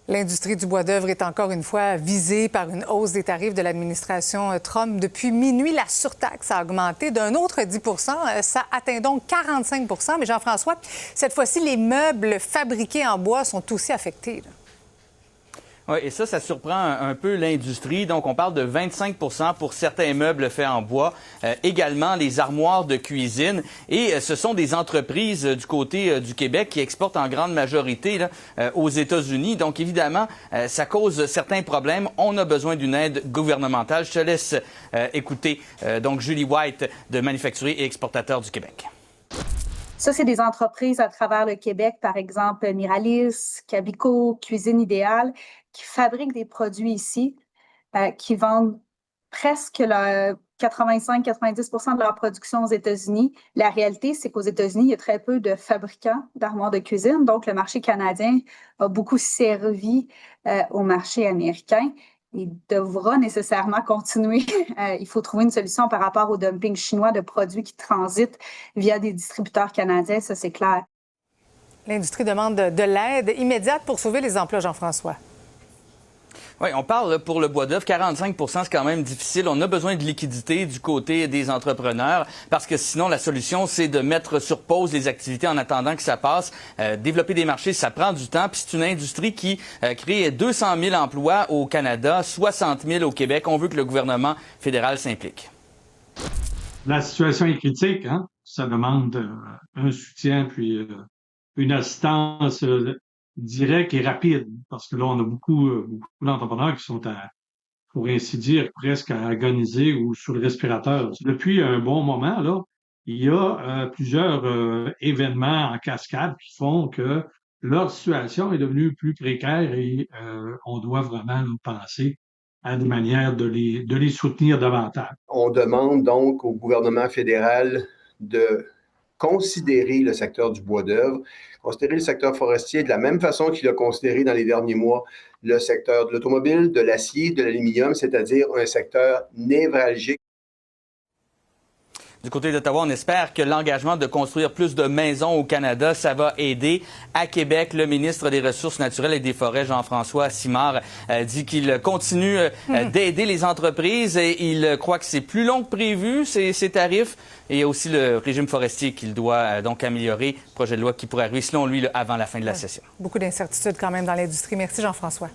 L'industrie du bois d'œuvre est encore une fois visée par une hausse des tarifs de l'administration Trump. Depuis minuit, la surtaxe a augmenté d'un autre 10 Ça atteint donc 45 Mais Jean-François, cette fois-ci, les meubles fabriqués en bois sont aussi affectés, là. Oui, et ça surprend un peu l'industrie. Donc, on parle de 25 pour certains meubles faits en bois. Également, les armoires de cuisine. Et ce sont des entreprises du côté du Québec qui exportent en grande majorité là, aux États-Unis. Donc, évidemment, ça cause certains problèmes. On a besoin d'une aide gouvernementale. Je te laisse écouter donc Julie White de Manufacturiers et Exportateurs du Québec. Ça, c'est des entreprises à travers le Québec, par exemple Miralis, Cabico, Cuisine Idéale, qui fabriquent des produits ici, qui vendent presque 85-90 de leur production aux États-Unis. La réalité, c'est qu'aux États-Unis, il y a très peu de fabricants d'armoires de cuisine. Donc, le marché canadien a beaucoup servi au marché américain. Il devra nécessairement continuer. Il faut trouver une solution par rapport au dumping chinois de produits qui transitent via des distributeurs canadiens, ça c'est clair. L'industrie demande de l'aide immédiate pour sauver les emplois, Jean-François. Oui, on parle pour le bois d'œuvre, 45 c'est quand même difficile. On a besoin de liquidité du côté des entrepreneurs parce que sinon, la solution, c'est de mettre sur pause les activités en attendant que ça passe. Développer des marchés, ça prend du temps. Puis c'est une industrie qui crée 200 000 emplois au Canada, 60 000 au Québec. On veut que le gouvernement fédéral s'implique. La situation est critique, hein? Ça demande un soutien puis une assistance directe et rapide, parce que là, on a beaucoup d'entrepreneurs qui sont, pour ainsi dire, presque à agoniser ou sur le respirateur. Depuis un bon moment, là, il y a plusieurs événements en cascade qui font que leur situation est devenue plus précaire et on doit vraiment penser à des manières de les soutenir davantage. On demande donc au gouvernement fédéral de considérer le secteur du bois d'œuvre, considérer le secteur forestier de la même façon qu'il a considéré dans les derniers mois le secteur de l'automobile, de l'acier, de l'aluminium, c'est-à-dire un secteur névralgique. Du côté d'Ottawa, on espère que l'engagement de construire plus de maisons au Canada, ça va aider. À Québec, le ministre des Ressources naturelles et des Forêts, Jean-François Simard, dit qu'il continue d'aider les entreprises et il croit que c'est plus long que prévu, ces tarifs. Et il y a aussi le régime forestier qu'il doit donc améliorer. Projet de loi qui pourrait arriver, selon lui, avant la fin de la session. Beaucoup d'incertitudes quand même dans l'industrie. Merci, Jean-François.